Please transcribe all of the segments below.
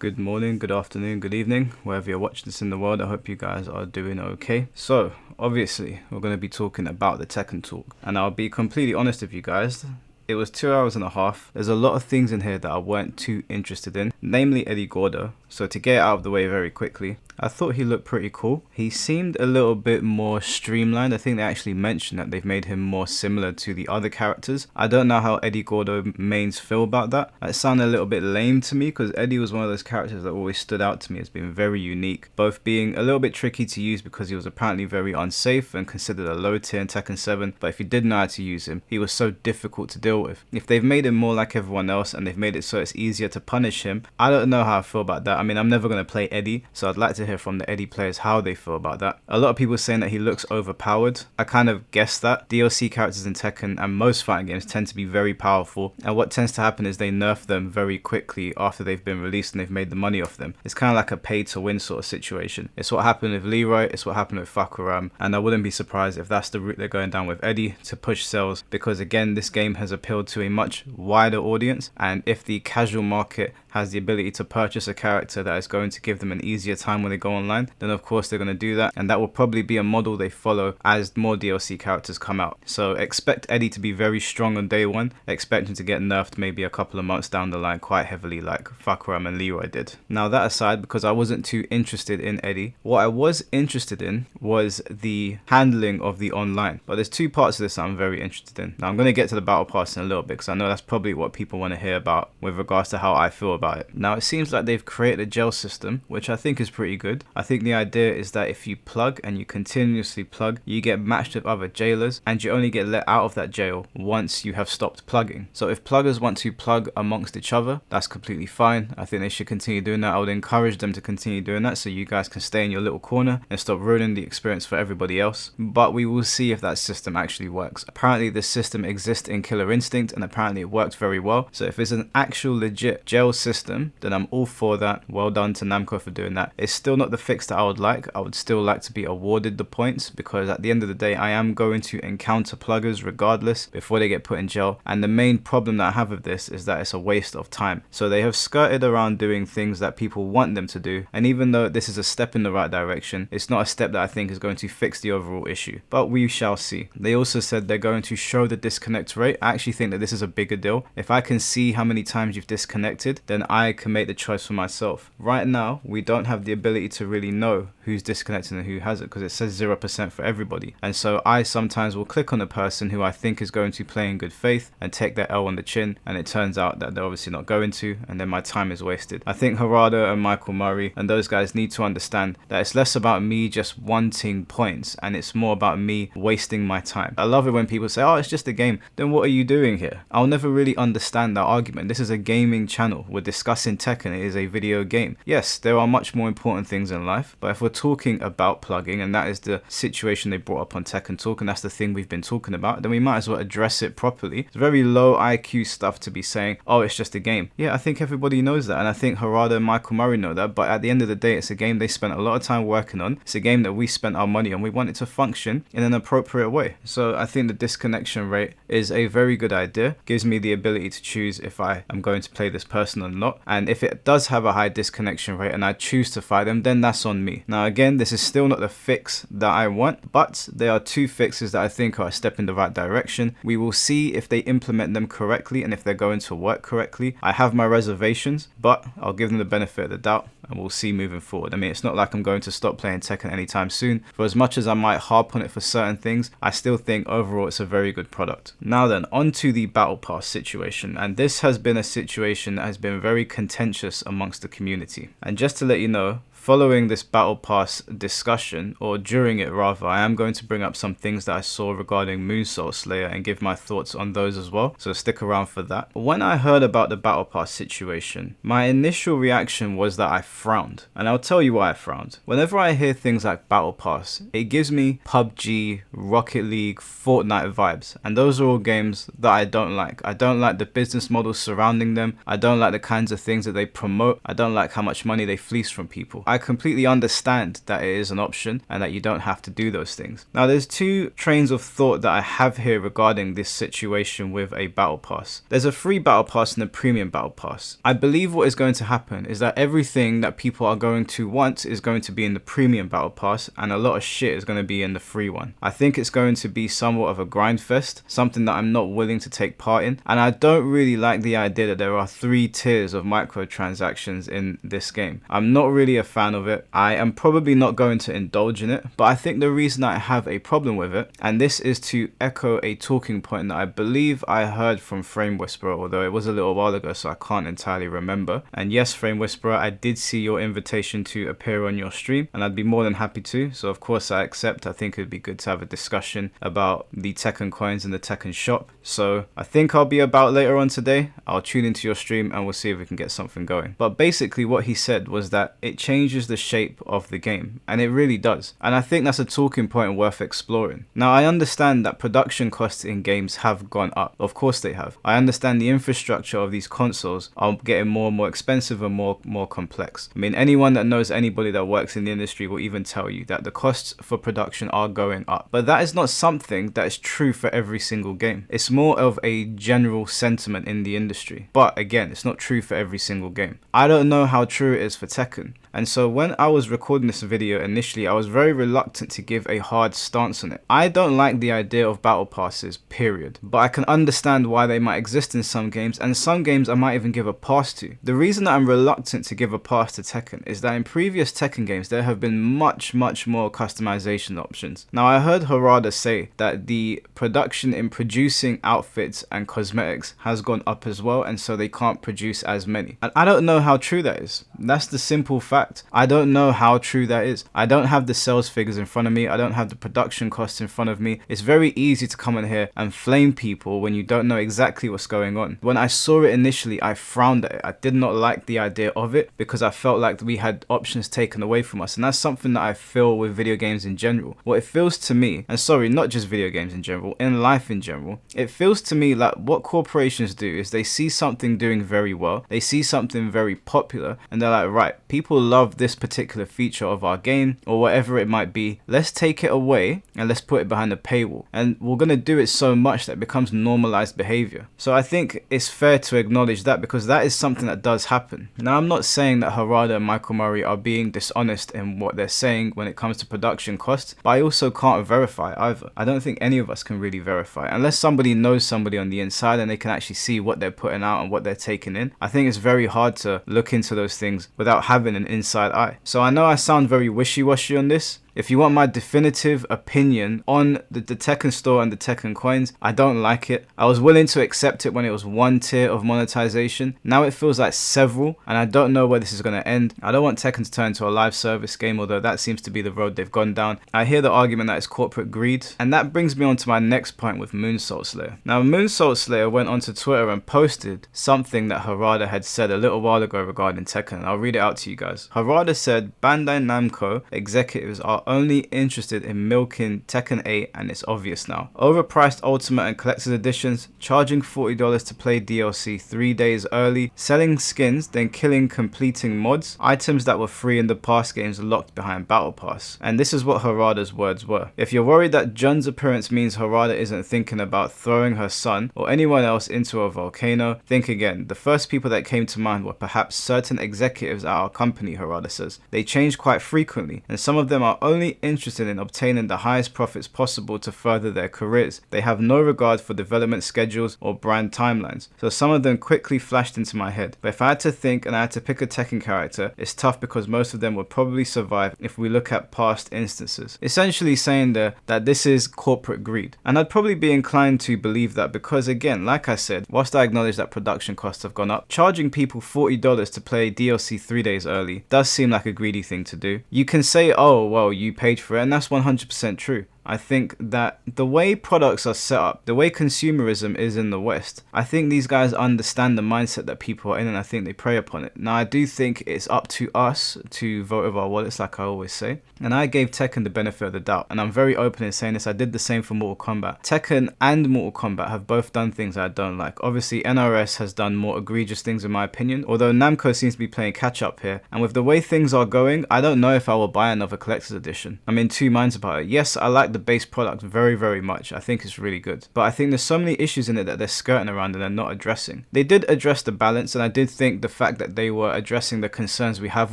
Good morning, good afternoon, good evening, wherever you're watching this in the world. I hope you guys are doing okay. So, obviously, we're going to be talking about the Tekken talk. And I'll be completely honest with you guys. It was 2 hours and a half. There's a lot of things in here that I weren't too interested in, namely Eddie Gordo. So to get it out of the way very quickly, I thought he looked pretty cool. He seemed a little bit more streamlined. I think they actually mentioned that they've made him more similar to the other characters. I don't know how Eddie Gordo mains feel about that. It sounded a little bit lame to me because Eddie was one of those characters that always stood out to me as being very unique. Both being a little bit tricky to use because he was apparently very unsafe and considered a low tier in Tekken 7. But if you did know how to use him, he was so difficult to deal with. If they've made him more like everyone else and they've made it so it's easier to punish him, I don't know how I feel about that. I mean, I'm never going to play Eddie, so I'd like to hear from the Eddie players how they feel about that. A lot of people saying that he looks overpowered. I kind of guessed that. DLC characters in Tekken and most fighting games tend to be very powerful, and what tends to happen is they nerf them very quickly after they've been released and they've made the money off them. It's kind of like a pay to win sort of situation. It's what happened with Leroy, it's what happened with Fakuram, and I wouldn't be surprised if that's the route they're going down with Eddie to push sales, because again, this game has appealed to a much wider audience, and if the casual market has the ability to purchase a character that is going to give them an easier time when they go online, then of course they're going to do that, and that will probably be a model they follow as more DLC characters come out. So expect Eddie to be very strong on day one, expect him to get nerfed maybe a couple of months down the line quite heavily like Fakuram and Leroy did. Now that aside, because I wasn't too interested in Eddie, what I was interested in was the handling of the online. But there's two parts of this that I'm very interested in. Now I'm going to get to the battle pass in a little bit because I know that's probably what people want to hear about with regards to how I feel about it. Now it seems like they've created a jail system, which I think is pretty good. I think the idea is that if you plug and you continuously plug, you get matched with other jailers and you only get let out of that jail once you have stopped plugging. So if pluggers want to plug amongst each other, that's completely fine. I think they should continue doing that. I would encourage them to continue doing that so you guys can stay in your little corner and stop ruining the experience for everybody else. But we will see if that system actually works. Apparently this system exists in Killer Instinct and apparently it works very well. So if it's an actual legit jail system, then I'm all for that. Well done to Namco for doing that. It's still not the fix that I would like. I would still like to be awarded the points because at the end of the day I am going to encounter pluggers regardless before they get put in jail, and the main problem that I have with this is that it's a waste of time. So they have skirted around doing things that people want them to do, and even though this is a step in the right direction, it's not a step that I think is going to fix the overall issue, but we shall see. They also said they're going to show the disconnect rate. I actually think that this is a bigger deal. If I can see how many times you've disconnected, then I can make the choice for myself. Right now we don't have the ability to really know who's disconnected and who hasn't because it says 0% for everybody, and so I sometimes will click on a person who I think is going to play in good faith and take their L on the chin, and it turns out that they're obviously not going to, and then my time is wasted. I think Harada and Michael Murray and those guys need to understand that it's less about me just wanting points and it's more about me wasting my time. I love it when people say, oh, it's just a game. Then what are you doing here? I'll never really understand that argument. This is a gaming channel. We're discussing Tekken. It is a video game. Yes, there are much more important things in life, but if we're talking about plugging, and that is the situation they brought up on Tekken Talk, and that's the thing we've been talking about, then we might as well address it properly. It's very low IQ stuff to be saying, oh, it's just a game. Yeah, I think everybody knows that, and I think Harada and Michael Murray know that, but at the end of the day, it's a game they spent a lot of time working on. It's a game that we spent our money on. We want it to function in an appropriate way. So I think the disconnection rate is a very good idea. Gives me the ability to choose if I am going to play this person or not, and if it does have a high disconnection rate and I choose to fight them, then that's on me. Now again, this is still not the fix that I want, but there are two fixes that I think are a step in the right direction. We will see if they implement them correctly and if they're going to work correctly. I have my reservations, but I'll give them the benefit of the doubt and we'll see moving forward. I mean, it's not like I'm going to stop playing Tekken anytime soon. For as much as I might harp on it for certain things, I still think overall it's a very good product. Now then, on to the Battle Pass situation, and this has been a situation that has been very contentious amongst the community. And just to let you know, following this Battle Pass discussion, or during it rather, I am going to bring up some things that I saw regarding Moonsault Slayer and give my thoughts on those as well, so stick around for that. When I heard about the Battle Pass situation, my initial reaction was that I frowned, and I'll tell you why I frowned. Whenever I hear things like Battle Pass, it gives me PUBG, Rocket League, Fortnite vibes, and those are all games that I don't like. I don't like the business models surrounding them. I don't like the kinds of things that they promote. I don't like how much money they fleece from people. I completely understand that it is an option and that you don't have to do those things. Now, there's two trains of thought that I have here regarding this situation with a battle pass. There's a free battle pass and a premium battle pass. I believe what is going to happen is that everything that people are going to want is going to be in the premium battle pass, and a lot of shit is going to be in the free one. I think it's going to be somewhat of a grind fest, something that I'm not willing to take part in, and I don't really like the idea that there are 3 tiers of microtransactions in this game. I'm not really a fan of it. I am probably not going to indulge in it, but I think the reason I have a problem with it, and this is to echo a talking point that I believe I heard from Frame Whisperer, although it was a little while ago so I can't entirely remember. And yes, Frame Whisperer, I did see your invitation to appear on your stream, and I'd be more than happy to, so of course I accept. I think it'd be good to have a discussion about the Tekken coins and the Tekken shop, so I think I'll be about later on today. I'll tune into your stream and we'll see if we can get something going. But basically what he said was that it changes the shape of the game, and it really does, and I think that's a talking point worth exploring. Now, I understand that production costs in games have gone up. Of course they have. I understand the infrastructure of these consoles are getting more and more expensive and more complex. I mean, anyone that knows anybody that works in the industry will even tell you that the costs for production are going up. But that is not something that is true for every single game. It's more of a general sentiment in the industry. But again, it's not true for every single game. I don't know how true it is for Tekken. And so when I was recording this video initially, I was very reluctant to give a hard stance on it. I don't like the idea of battle passes, period. But I can understand why they might exist in some games, and some games I might even give a pass to. The reason that I'm reluctant to give a pass to Tekken is that in previous Tekken games, there have been much more customization options. Now, I heard Harada say that the production in producing outfits and cosmetics has gone up as well, and so they can't produce as many. And I don't know how true that is. That's the simple fact. I don't know how true that is. I don't have the sales figures in front of me. I don't have the production costs in front of me. It's very easy to come in here and flame people when you don't know exactly what's going on. When I saw it initially, I frowned at it. I did not like the idea of it because I felt like we had options taken away from us, and that's something that I feel with video games in general. What it feels to me, and sorry, not just video games in general, in life in general, it feels to me like what corporations do is they see something doing very well, they see something very popular, and they're like, right, people love this particular feature of our game or whatever it might be, let's take it away and let's put it behind a paywall, and we're going to do it so much that it becomes normalized behavior. So I think it's fair to acknowledge that, because that is something that does happen. Now, I'm not saying that Harada and Michael Murray are being dishonest in what they're saying when it comes to production costs, but I also can't verify either. I don't think any of us can really verify unless somebody knows somebody on the inside and they can actually see what they're putting out and what they're taking in. I think it's very hard to look into those things without having an inside eye. So I know I sound very wishy-washy on this. If you want my definitive opinion on the Tekken store and the Tekken coins, I don't like it. I was willing to accept it when it was 1 tier of monetization. Now it feels like several, and I don't know where this is going to end. I don't want Tekken to turn into a live service game, although that seems to be the road they've gone down. I hear the argument that it's corporate greed, and that brings me on to my next point with Moonsault Slayer. Now, Moonsault Slayer went onto Twitter and posted something that Harada had said a little while ago regarding Tekken. I'll read it out to you guys. Harada said, Bandai Namco executives are only interested in milking Tekken 8, and it's obvious now. Overpriced Ultimate and Collector's Editions, charging $40 to play DLC 3 days early, selling skins, then killing completing mods, items that were free in the past games locked behind Battle Pass. And this is what Harada's words were. If you're worried that Jun's appearance means Harada isn't thinking about throwing her son or anyone else into a volcano, think again. The first people that came to mind were perhaps certain executives at our company, Harada says. They change quite frequently, and some of them are only interested in obtaining the highest profits possible to further their careers. They have no regard for development schedules or brand timelines. So some of them quickly flashed into my head. But if I had to think and I had to pick a Tekken character, it's tough because most of them would probably survive if we look at past instances. Essentially saying there that this is corporate greed. And I'd probably be inclined to believe that because, again, like I said, whilst I acknowledge that production costs have gone up, charging people $40 to play DLC 3 days early does seem like a greedy thing to do. You can say, oh, well, you paid for it, and that's 100% true. I think that the way products are set up, the way consumerism is in the West, I think these guys understand the mindset that people are in, and I think they prey upon it. Now, I do think it's up to us to vote with our wallets, like I always say. And I gave Tekken the benefit of the doubt, and I'm very open in saying this. I did the same for Mortal Kombat. Tekken and Mortal Kombat have both done things I don't like. Obviously, NRS has done more egregious things in my opinion, although Namco seems to be playing catch up here. And with the way things are going, I don't know if I will buy another collector's edition. I'm in two minds about it. Yes, I like the base product very, very much. I think it's really good. But I think there's so many issues in it that they're skirting around and they're not addressing. They did address the balance, and I did think the fact that they were addressing the concerns we have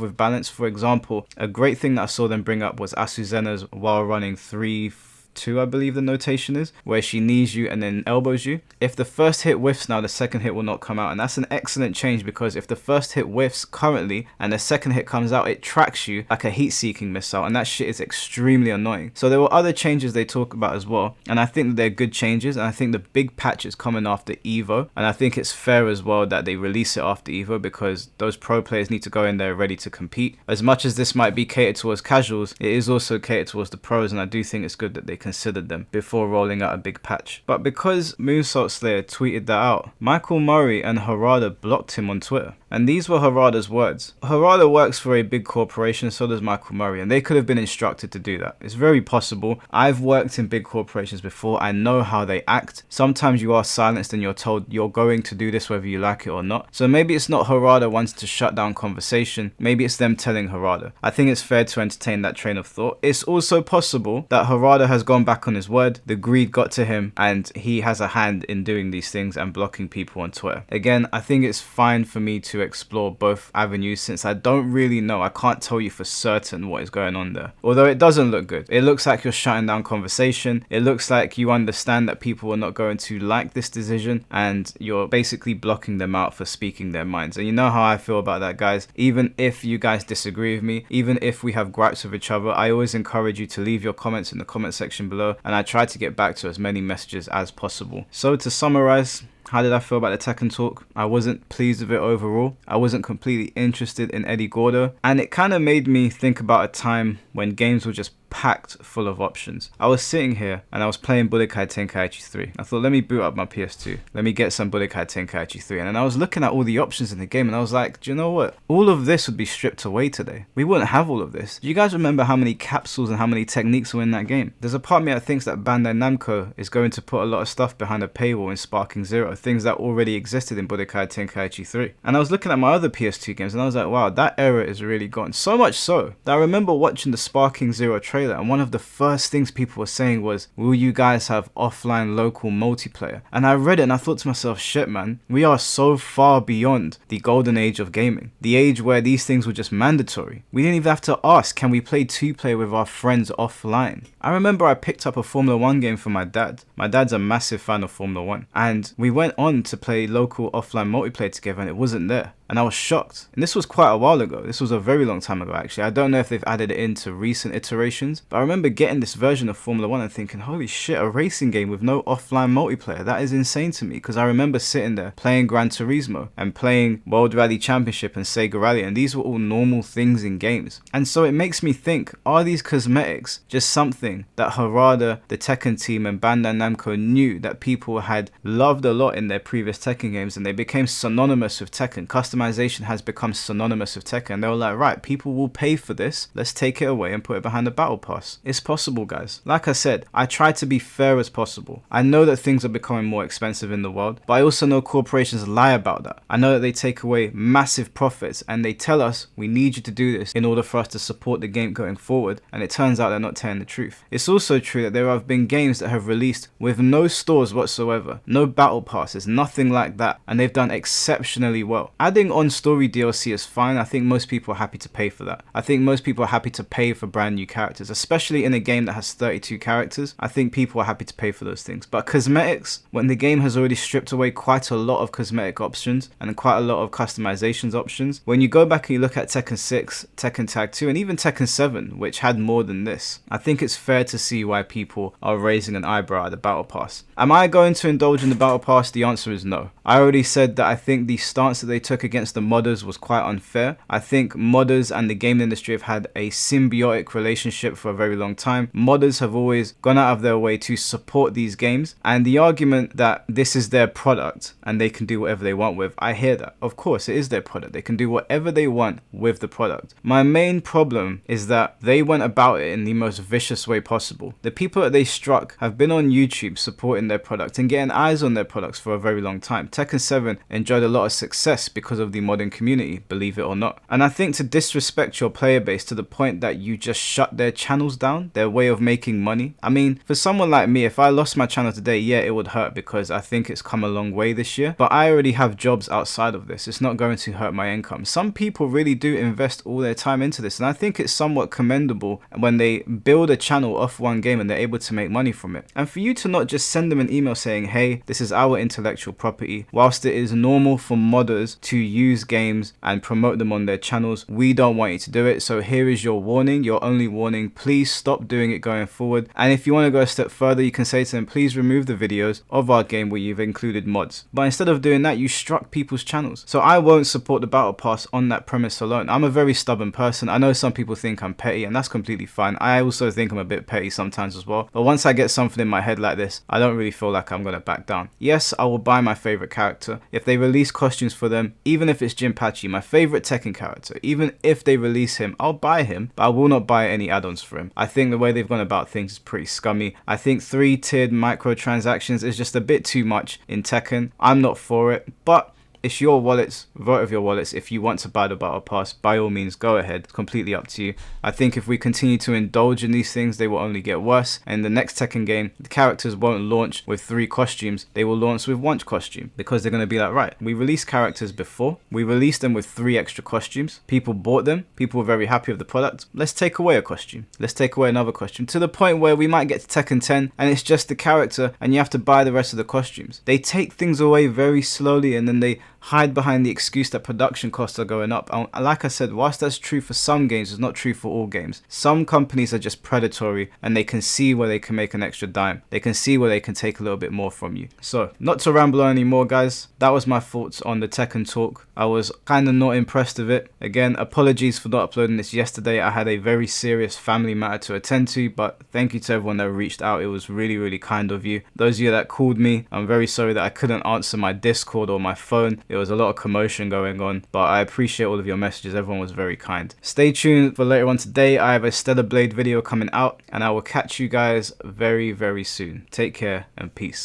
with balance. For example, a great thing that I saw them bring up was Asuzena's while running 3-2, I believe the notation is, where she knees you and then elbows you. If the first hit whiffs now, the second hit will not come out, and that's an excellent change, because if the first hit whiffs currently and the second hit comes out, it tracks you like a heat-seeking missile, and that shit is extremely annoying. So there were other changes they talk about as well, and I think that they're good changes, and I think the big patch is coming after EVO, and I think it's fair as well that they release it after EVO, because those pro players need to go in there ready to compete. As much as this might be catered towards casuals, it is also catered towards the pros, and I do think it's good that they considered them before rolling out a big patch. But because Moonsault Slayer tweeted that out, Michael Murray and Harada blocked him on Twitter. And these were Harada's words. Harada works for a big corporation, so does Michael Murray, and they could have been instructed to do that. It's very possible. I've worked in big corporations before. I know how they act. Sometimes you are silenced and you're told you're going to do this whether you like it or not. So maybe it's not Harada wants to shut down conversation. Maybe it's them telling Harada. I think it's fair to entertain that train of thought. It's also possible that Harada has gone back on his word. The greed got to him and he has a hand in doing these things and blocking people on Twitter. Again, I think it's fine for me to explore both avenues, since I don't really know. I can't tell you for certain what is going on there. Although it doesn't look good. It looks like you're shutting down conversation. It looks like you understand that people are not going to like this decision, and you're basically blocking them out for speaking their minds. And you know how I feel about that, guys. Even if you guys disagree with me, even if we have gripes with each other, I always encourage you to leave your comments in the comment section below, and I try to get back to as many messages as possible. So to summarize, how did I feel about the Tekken talk? I wasn't pleased with it overall. I wasn't completely interested in Eddie Gordo, and it kind of made me think about a time when games were just packed full of options. I was sitting here and I was playing Budokai Tenkaichi 3. I thought, let me boot up my PS2. Let me get some Budokai Tenkaichi 3. And then I was looking at all the options in the game and I was like, do you know what? All of this would be stripped away today. We wouldn't have all of this. Do you guys remember how many capsules and how many techniques were in that game? There's a part of me that thinks that Bandai Namco is going to put a lot of stuff behind a paywall in Sparking Zero, things that already existed in Budokai Tenkaichi 3. And I was looking at my other PS2 games and I was like, wow, that era is really gone. So much so that I remember watching the Sparking Zero trailer, and one of the first things people were saying was, will you guys have offline local multiplayer? And I read it and I thought to myself, shit man, we are so far beyond the golden age of gaming. The age where these things were just mandatory. We didn't even have to ask, can we play 2-player with our friends offline? I remember I picked up a Formula 1 game for my dad. My dad's a massive fan of Formula 1. And we went on to play local offline multiplayer together and it wasn't there. And I was shocked. And this was quite a while ago. This was a very long time ago, actually. I don't know if they've added it into recent iterations, but I remember getting this version of Formula 1 and thinking, holy shit, a racing game with no offline multiplayer. That is insane to me, because I remember sitting there playing Gran Turismo and playing World Rally Championship and Sega Rally, and these were all normal things in games. And so it makes me think, are these cosmetics just something that Harada, the Tekken team, and Bandai Namco knew that people had loved a lot in their previous Tekken games, and they became synonymous with Tekken? Customization has become synonymous with Tekken. They were like, right, people will pay for this, let's take it away and put it behind the battle pass. It's possible, guys. Like I said, I try to be fair as possible. I know that things are becoming more expensive in the world, but I also know corporations lie about that. I know that they take away massive profits and they tell us, we need you to do this in order for us to support the game going forward, and it turns out they're not telling the truth. It's also true that there have been games that have released with no stores whatsoever, no battle passes, nothing like that, and they've done exceptionally well. Adding on story DLC is fine. I think most people are happy to pay for that. I think most people are happy to pay for brand new characters, especially in a game that has 32 characters. I think people are happy to pay for those things. But cosmetics, when the game has already stripped away quite a lot of cosmetic options and quite a lot of customizations options, when you go back and you look at Tekken 6, Tekken Tag 2, and even Tekken 7, which had more than this, I think it's fair to see why people are raising an eyebrow at the Battle Pass. Am I going to indulge in the Battle Pass? The answer is no. I already said that I think the stance that they took against the modders was quite unfair. I think modders and the gaming industry have had a symbiotic relationship for a very long time. Modders have always gone out of their way to support these games, and the argument that this is their product and they can do whatever they want with, I hear that. Of course, it is their product. They can do whatever they want with the product. My main problem is that they went about it in the most vicious way possible. The people that they struck have been on YouTube supporting their product and getting eyes on their products for a very long time. Tekken 7 enjoyed a lot of success because of the modding community, believe it or not. And I think to disrespect your player base to the point that you just shut their channels down, their way of making money. I mean, for someone like me, if I lost my channel today, yeah, it would hurt because I think it's come a long way this year. But I already have jobs outside of this. It's not going to hurt my income. Some people really do invest all their time into this, and I think it's somewhat commendable when they build a channel off one game and they're able to make money from it. And for you to not just send them an email saying, hey, this is our intellectual property, whilst it is normal for modders to use games and promote them on their channels, we don't want you to do it. So here is your warning, your only warning. Please stop doing it going forward. And if you want to go a step further, you can say to them, please remove the videos of our game where you've included mods. But instead of doing that, you struck people's channels. So I won't support the Battle Pass on that premise alone. I'm a very stubborn person. I know some people think I'm petty, and that's completely fine. I also think I'm a bit petty sometimes as well. But once I get something in my head like this, I don't really feel like I'm going to back down. Yes, I will buy my favorite character. If they release costumes for them, even if it's Jinpachi, my favorite Tekken character, even if they release him, I'll buy him, but I will not buy any add-ons for him. I think the way they've gone about things is pretty scummy. I think 3-tiered microtransactions is just a bit too much in Tekken. I'm not for it, but it's your wallets, vote of your wallets. If you want to buy the Battle Pass, by all means, go ahead. It's completely up to you. I think if we continue to indulge in these things, they will only get worse. And the next Tekken game, the characters won't launch with 3 costumes. They will launch with 1 costume because they're going to be like, right, we released characters before. We released them with 3 extra costumes. People bought them. People were very happy with the product. Let's take away a costume. Let's take away another costume, to the point where we might get to Tekken 10 and it's just the character and you have to buy the rest of the costumes. They take things away very slowly and then they hide behind the excuse that production costs are going up. And like I said, whilst that's true for some games, it's not true for all games. Some companies are just predatory and they can see where they can make an extra dime. They can see where they can take a little bit more from you. So, not to ramble on anymore, guys. That was my thoughts on the Tekken talk. I was kind of not impressed with it. Again, apologies for not uploading this yesterday. I had a very serious family matter to attend to, but thank you to everyone that reached out. It was really, really kind of you. Those of you that called me, I'm very sorry that I couldn't answer my Discord or my phone. There was a lot of commotion going on, but I appreciate all of your messages. Everyone was very kind. Stay tuned for later on today. I have a Stellar Blade video coming out, and I will catch you guys very, very soon. Take care and peace.